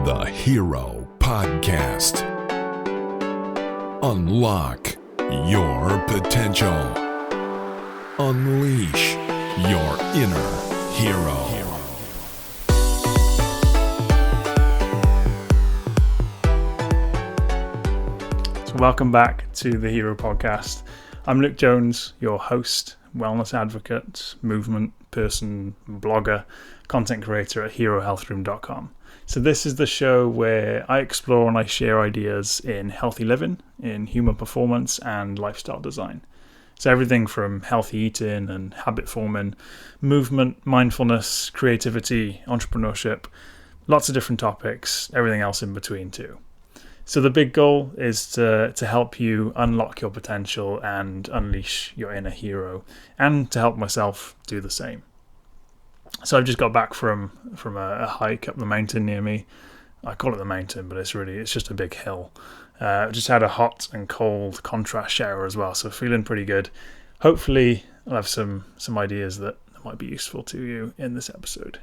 The Hero Podcast. Unlock your potential. Unleash your inner hero. So welcome back to the Hero Podcast. I'm Luke Jones, your host, wellness advocate, movement person, blogger, content creator at herohealthroom.com. So this is the show where I explore and I share ideas in healthy living, in human performance and lifestyle design. So everything from healthy eating and habit forming, movement, mindfulness, creativity, entrepreneurship, lots of different topics, everything else in between too. So the big goal is to help you unlock your potential and unleash your inner hero, and to help myself do the same. So I've just got back from a hike up the mountain near me. I call it the mountain, but it's just a big hill. Just had a hot and cold contrast shower as well, so feeling pretty good. Hopefully I'll have some ideas that might be useful to you in this episode.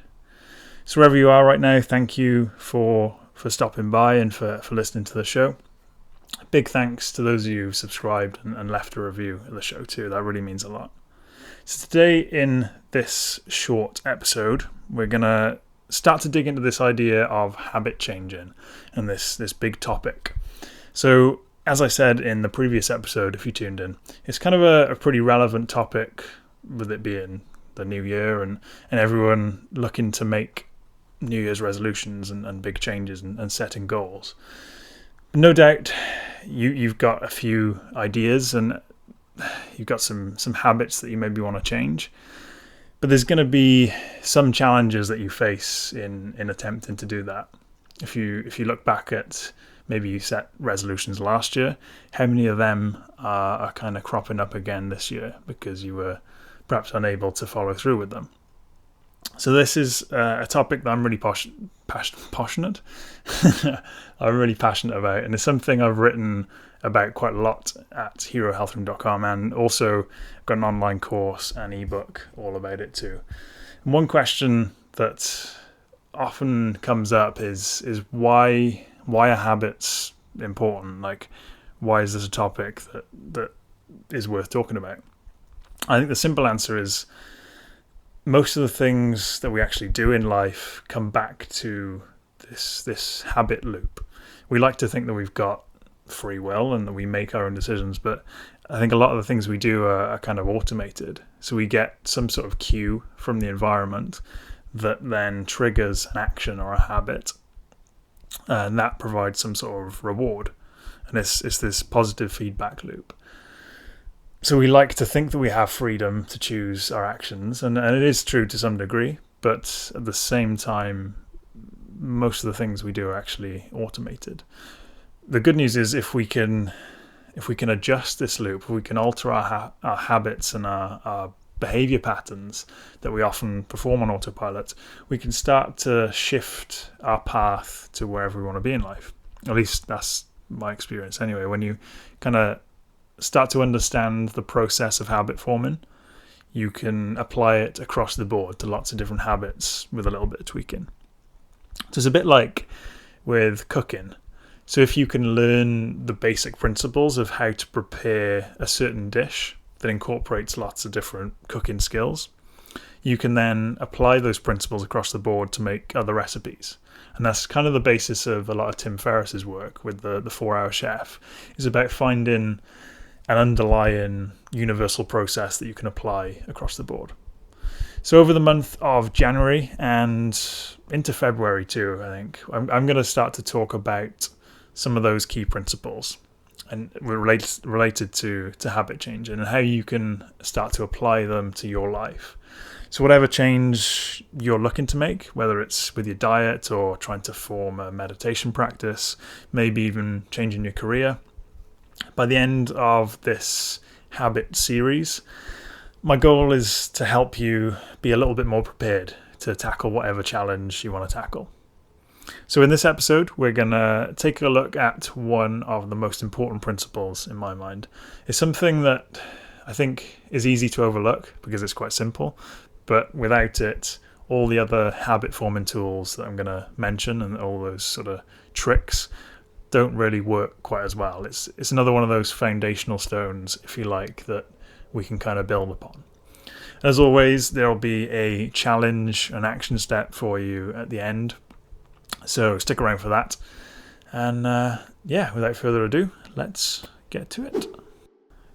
So wherever you are right now, thank you for stopping by and for listening to the show. Big thanks to those of you who subscribed and left a review of the show too. That really means a lot. So today in this short episode, we're going to start to dig into this idea of habit changing and this big topic. So as I said in the previous episode, if you tuned in, it's kind of a pretty relevant topic with it being the new year and everyone looking to make New Year's resolutions and big changes and setting goals. No doubt you've got a few ideas and you've got some habits that you maybe want to change, but there's going to be some challenges that you face in attempting to do that. If you look back at maybe you set resolutions last year, how many of them are kind of cropping up again this year because you were perhaps unable to follow through with them? So this is a topic that I'm really passionate. I'm really passionate about, and it's something I've written about quite a lot at herohealthroom.com, and also got an online course and ebook all about it too. And one question that often comes up is why are habits important? Like, why is this a topic that is worth talking about? I think the simple answer is most of the things that we actually do in life come back to this habit loop. We like to think that we've got free will and that we make our own decisions, but I think a lot of the things we do are kind of automated. So we get some sort of cue from the environment that then triggers an action or a habit, and that provides some sort of reward. And it's this positive feedback loop. So we like to think that we have freedom to choose our actions, and it is true to some degree, but at the same time, most of the things we do are actually automated. The good news is if we can adjust this loop, if we can alter our habits and our behavior patterns that we often perform on autopilot, we can start to shift our path to wherever we want to be in life. At least that's my experience anyway. When you kind of start to understand the process of habit forming, you can apply it across the board to lots of different habits with a little bit of tweaking. So it's a bit like with cooking. So if you can learn the basic principles of how to prepare a certain dish that incorporates lots of different cooking skills, you can then apply those principles across the board to make other recipes. And that's kind of the basis of a lot of Tim Ferriss's work with the 4-Hour Chef. It's about finding an underlying universal process that you can apply across the board. So over the month of January and into February too, I think, I'm going to start to talk about some of those key principles and related to habit changing and how you can start to apply them to your life. So whatever change you're looking to make, whether it's with your diet or trying to form a meditation practice, maybe even changing your career, by the end of this habit series, my goal is to help you be a little bit more prepared to tackle whatever challenge you want to tackle. So in this episode, we're going to take a look at one of the most important principles in my mind. It's something that I think is easy to overlook because it's quite simple, but without it, all the other habit forming tools that I'm going to mention and all those sort of tricks don't really work quite as well. It's another one of those foundational stones, if you like, that we can kind of build upon. As always, there'll be a challenge, an action step for you at the end. So stick around for that. And without further ado, let's get to it.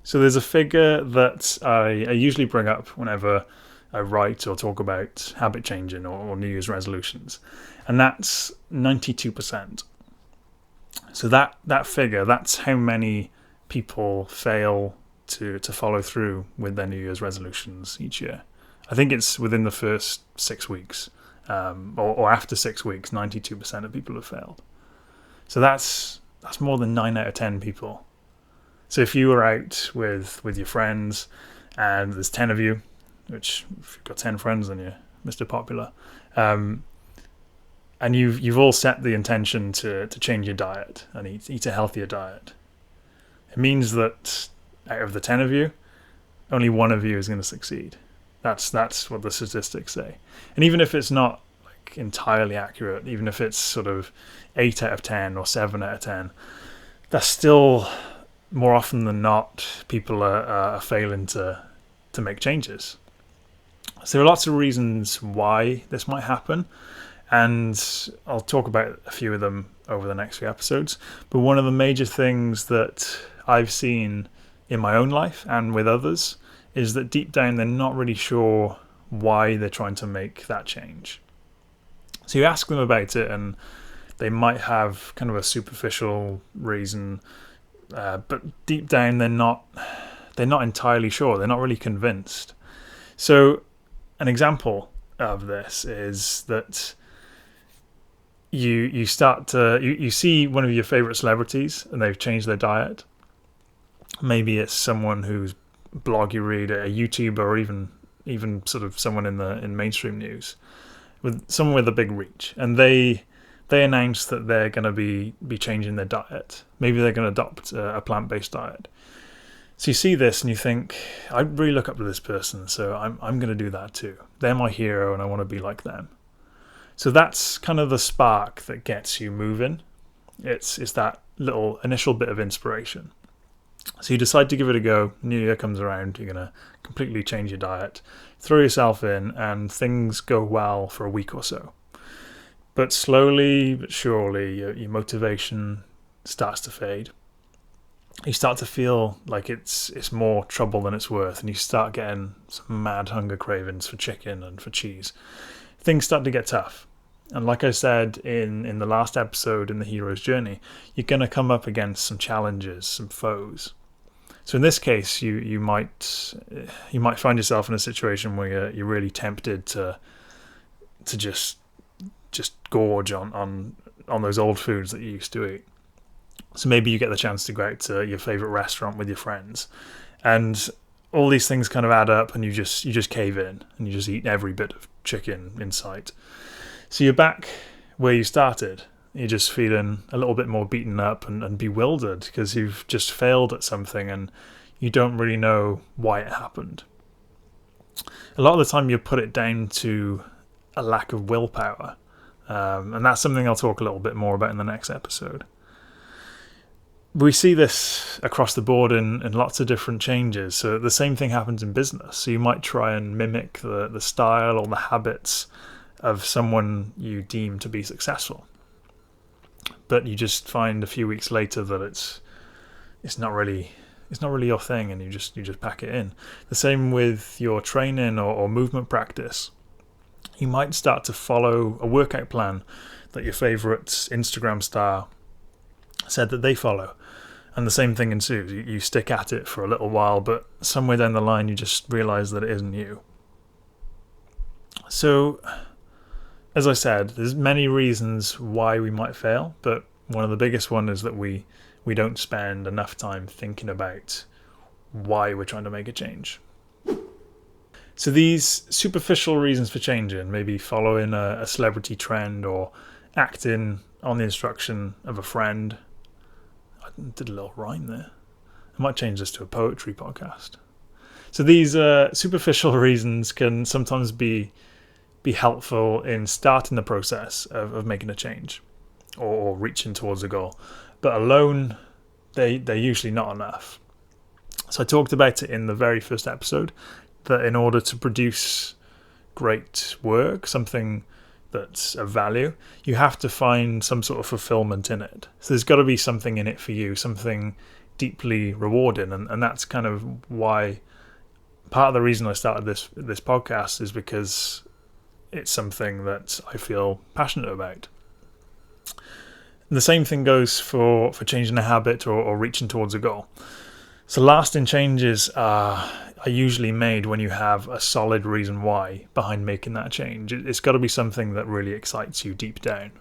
So there's a figure that I usually bring up whenever I write or talk about habit changing or New Year's resolutions. And that's 92%. So that figure, that's how many people fail to follow through with their New Year's resolutions each year. I think it's within the first 6 weeks, or after 6 weeks, 92% of people have failed. So that's more than 9 out of 10 people. So if you were out with your friends and there's 10 of you, which if you've got 10 friends then you're Mr. Popular, and you've all set the intention to change your diet and eat a healthier diet, it means that out of the 10 of you, only one of you is going to succeed. That's what the statistics say. And even if it's not like entirely accurate, even if it's sort of 8 out of 10 or 7 out of 10, that's still, more often than not, people are failing to make changes. So there are lots of reasons why this might happen, and I'll talk about a few of them over the next few episodes. But one of the major things that I've seen in my own life and with others is that deep down they're not really sure why they're trying to make that change. So you ask them about it and they might have kind of a superficial reason, but deep down they're not entirely sure. They're not really convinced. So an example of this is that you start to you see one of your favorite celebrities and they've changed their diet. Maybe it's someone whose blog you read, a YouTuber, or even sort of someone in mainstream news, with someone with a big reach, and they announce that they're going to be changing their diet. Maybe they're going to adopt a plant-based diet. So you see this and you think, I really look up to this person, so I'm going to do that too. They're my hero and I want to be like them. So that's kind of the spark that gets you moving. It's that little initial bit of inspiration. So you decide to give it a go. New Year comes around, you're going to completely change your diet, throw yourself in, and things go well for a week or so. But slowly but surely, your motivation starts to fade. You start to feel like it's more trouble than it's worth, and you start getting some mad hunger cravings for chicken and for cheese. Things start to get tough. And like I said in the last episode in the hero's journey, you're going to come up against some challenges, some foes. So in this case, you might find yourself in a situation where you're really tempted to just gorge on those old foods that you used to eat. So maybe you get the chance to go out to your favorite restaurant with your friends, and all these things kind of add up, and you just cave in and you just eat every bit of chicken in sight. So you're back where you started. You're just feeling a little bit more beaten up and bewildered because you've just failed at something and you don't really know why it happened. A lot of the time you put it down to a lack of willpower, and that's something I'll talk a little bit more about in the next episode. We see this across the board in lots of different changes. So the same thing happens in business. So you might try and mimic the style or the habits of someone you deem to be successful, but you just find a few weeks later that it's not really your thing, and you just pack it in. The same with your training or movement practice. You might start to follow a workout plan that your favorite Instagram star said that they follow, and the same thing ensues. You stick at it for a little while, but somewhere down the line you just realize that it isn't you. So as I said, there's many reasons why we might fail, but one of the biggest one is that we don't spend enough time thinking about why we're trying to make a change. So these superficial reasons for changing, maybe following a celebrity trend or acting on the instruction of a friend. I did a little rhyme there. I might change this to a poetry podcast. So these superficial reasons can sometimes be be helpful in starting the process of making a change or reaching towards a goal. But alone, they're usually not enough. So I talked about it in the very first episode, that in order to produce great work, something that's of value, you have to find some sort of fulfillment in it. So there's got to be something in it for you, something deeply rewarding. And that's kind of why, part of the reason I started this podcast is because it's something that I feel passionate about. And the same thing goes for changing a habit or reaching towards a goal. So lasting changes are usually made when you have a solid reason why behind making that change. It's got to be something that really excites you deep down.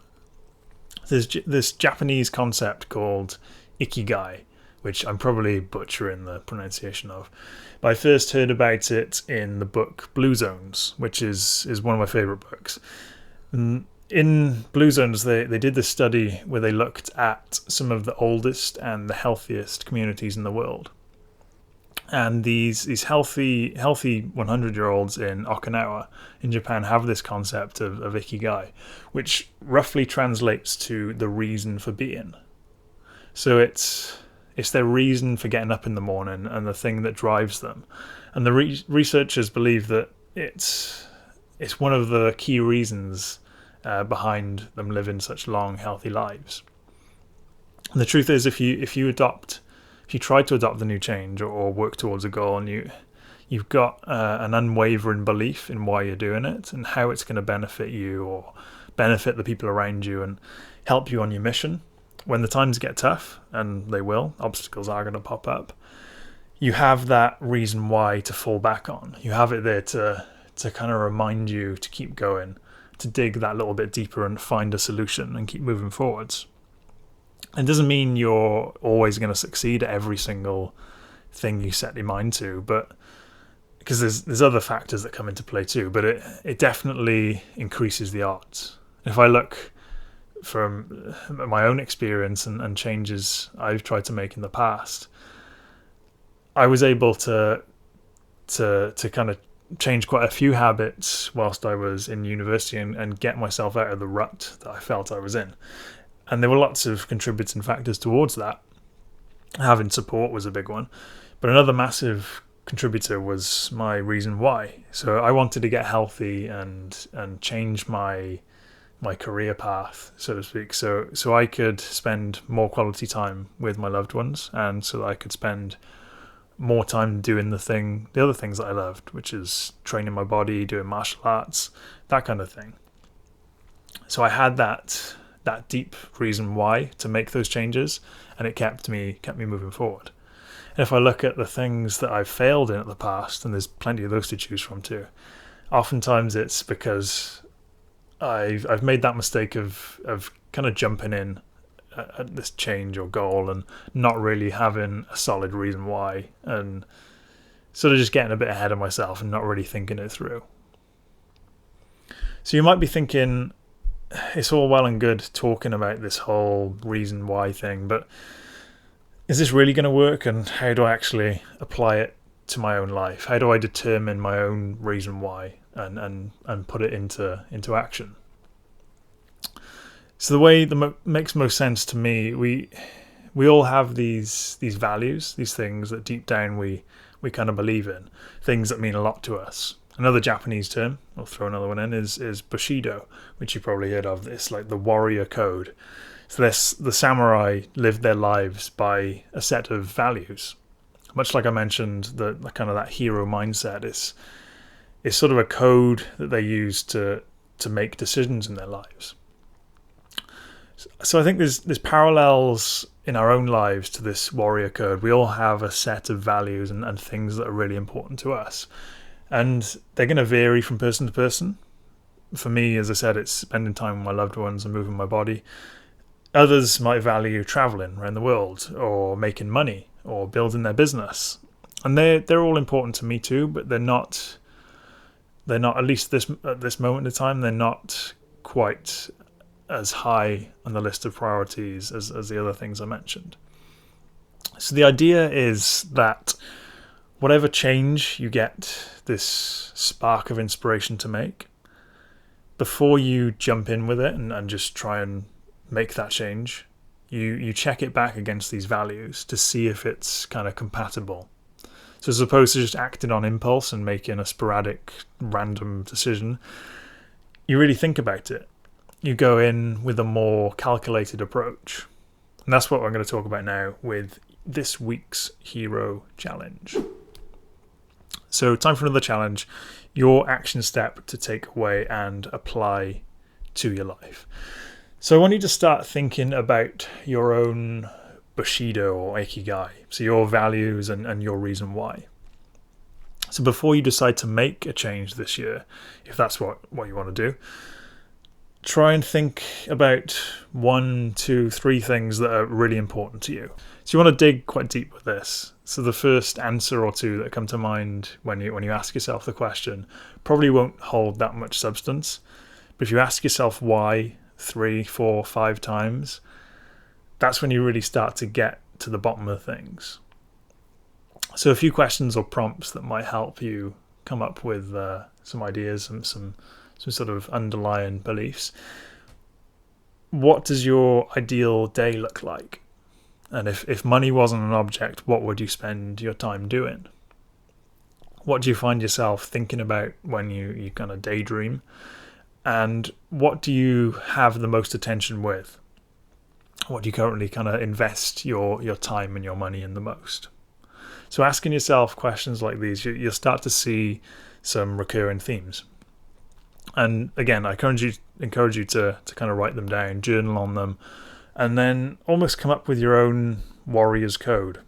There's this Japanese concept called Ikigai, which I'm probably butchering the pronunciation of. But I first heard about it in the book Blue Zones, which is one of my favourite books. In Blue Zones, they did this study where they looked at some of the oldest and the healthiest communities in the world. And these healthy 100-year-olds in Okinawa in Japan have this concept of Ikigai, which roughly translates to the reason for being. So it's their reason for getting up in the morning and the thing that drives them. And the researchers believe that it's one of the key reasons behind them living such long, healthy lives. And the truth is, if you try to adopt the new change or work towards a goal, and you've got an unwavering belief in why you're doing it and how it's going to benefit you or benefit the people around you and help you on your mission, when the times get tough, and they will, obstacles are going to pop up, you have that reason why to fall back on. You have it there to kind of remind you to keep going, to dig that little bit deeper and find a solution and keep moving forwards. It doesn't mean you're always going to succeed at every single thing you set your mind to, but because there's other factors that come into play too, but it definitely increases the odds. If I look from my own experience and changes I've tried to make in the past, I was able to kind of change quite a few habits whilst I was in university and get myself out of the rut that I felt I was in. And there were lots of contributing factors towards that. Having support was a big one. But another massive contributor was my reason why. So I wanted to get healthy and change my career path, so to speak, so I could spend more quality time with my loved ones, and so that I could spend more time doing the other things that I loved, which is training my body, doing martial arts, that kind of thing. So I had that deep reason why to make those changes, and it kept me moving forward. And if I look at the things that I've failed in the past, and there's plenty of those to choose from too, oftentimes it's because I've made that mistake of kind of jumping in at this change or goal and not really having a solid reason why, and sort of just getting a bit ahead of myself and not really thinking it through. So you might be thinking, it's all well and good talking about this whole reason why thing, but is this really going to work, and how do I actually apply it to my own life? How do I determine my own reason why and put it into action? So the way that makes most sense to me, we all have these values, these things that deep down we kind of believe in, things that mean a lot to us. Another Japanese term, I'll throw another one in, is Bushido, which you probably heard of. It's like the warrior code. So the samurai lived their lives by a set of values. Much like I mentioned, the kind of that hero mindset is sort of a code that they use to make decisions in their lives. So I think there's parallels in our own lives to this warrior code. We all have a set of values and things that are really important to us. And they're going to vary from person to person. For me, as I said, it's spending time with my loved ones and moving my body. Others might value traveling around the world, or making money, or building their business. And they're all important to me too, but they're not, at least at this moment in time, they're not quite as high on the list of priorities as the other things I mentioned. So the idea is that whatever change you get this spark of inspiration to make, before you jump in with it and just try and make that change, you check it back against these values to see if it's kind of compatible. So as opposed to just acting on impulse and making a sporadic, random decision, you really think about it. You go in with a more calculated approach. And that's what I'm going to talk about now with this week's Hero Challenge. So time for another challenge. Your action step to take away and apply to your life. So I want you to start thinking about your own Bushido or Ikigai. So your values and your reason why. So before you decide to make a change this year, if that's what you want to do, try and think about 1, 2, 3 things that are really important to you. So you want to dig quite deep with this. So the first answer or two that come to mind when you ask yourself the question probably won't hold that much substance. But if you ask yourself why 3, 4, 5 times, that's when you really start to get to the bottom of things. So a few questions or prompts that might help you come up with some ideas and some sort of underlying beliefs. What does your ideal day look like? And if money wasn't an object, what would you spend your time doing? What do you find yourself thinking about when you kind of daydream? And what do you have the most attention with? What do you currently kind of invest your time and your money in the most? So asking yourself questions like these, you'll start to see some recurring themes. And again, I encourage you to kind of write them down, journal on them, and then almost come up with your own warrior's code,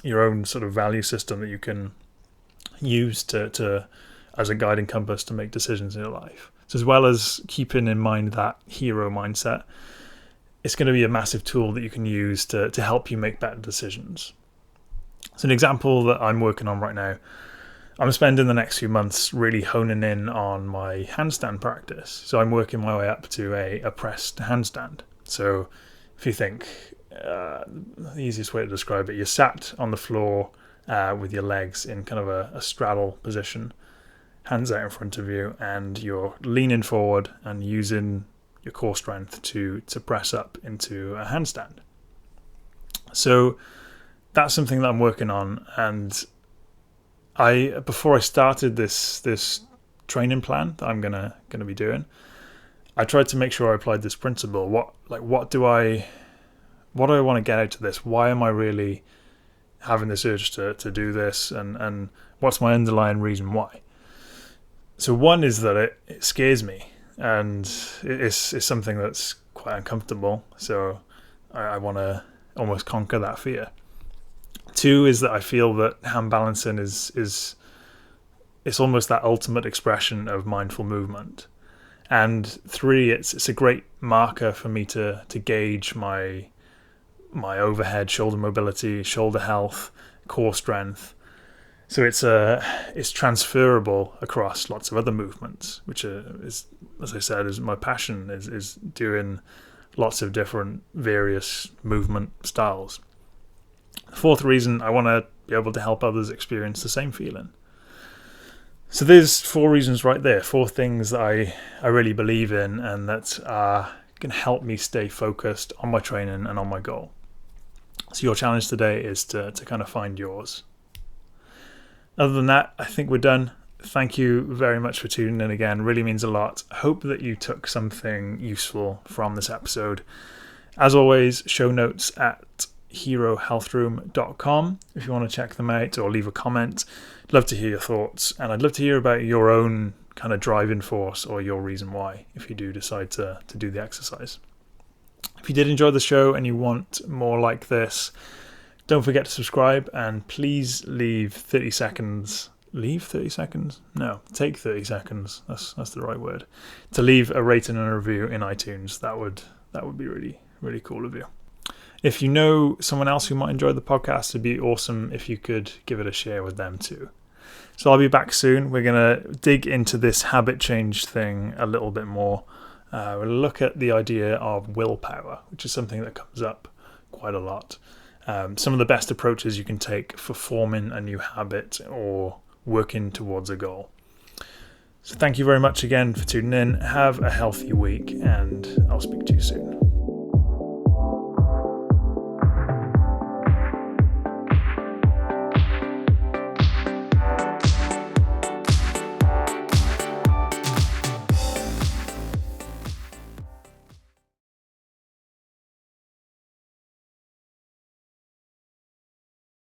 your own sort of value system that you can use to as a guiding compass to make decisions in your life. So as well as keeping in mind that hero mindset, it's going to be a massive tool that you can use to help you make better decisions. So an example that I'm working on right now, I'm spending the next few months really honing in on my handstand practice. So I'm working my way up to a pressed handstand. So if you think, the easiest way to describe it, you're sat on the floor with your legs in kind of a straddle position, hands out in front of you, and you're leaning forward and using your core strength to press up into a handstand. So that's something that I'm working on, and before I started this training plan that I'm gonna be doing, I tried to make sure I applied this principle. What do I want to get out of this? Why am I really having this urge to do this, and what's my underlying reason why? So one is that it scares me, and it's something that's quite uncomfortable. So I want to almost conquer that fear. 2 is that I feel that hand balancing is it's almost that ultimate expression of mindful movement. And 3, it's a great marker for me to gauge my overhead, shoulder mobility, shoulder health, core strength. So it's transferable across lots of other movements, which is, as I said, is my passion, is doing lots of different various movement styles. The 4th reason, I want to be able to help others experience the same feeling. So there's 4 reasons right there, 4 things that I really believe in and that can help me stay focused on my training and on my goal. So your challenge today is to kind of find yours. Other than that, I think we're done. Thank you very much for tuning in again. Really means a lot. I hope that you took something useful from this episode. As always, show notes at herohealthroom.com if you want to check them out or leave a comment. I'd love to hear your thoughts, and I'd love to hear about your own kind of driving force or your reason why if you do decide to do the exercise. If you did enjoy the show and you want more like this, don't forget to subscribe, and please leave 30 seconds. Leave 30 seconds? No, take 30 seconds. That's the right word. To leave a rating and a review in iTunes. That would be really, really cool of you. If you know someone else who might enjoy the podcast, it'd be awesome if you could give it a share with them too. So I'll be back soon. We're going to dig into this habit change thing a little bit more. We'll look at the idea of willpower, which is something that comes up quite a lot. Some of the best approaches you can take for forming a new habit or working towards a goal. So thank you very much again for tuning in. Have a healthy week, and I'll speak to you soon.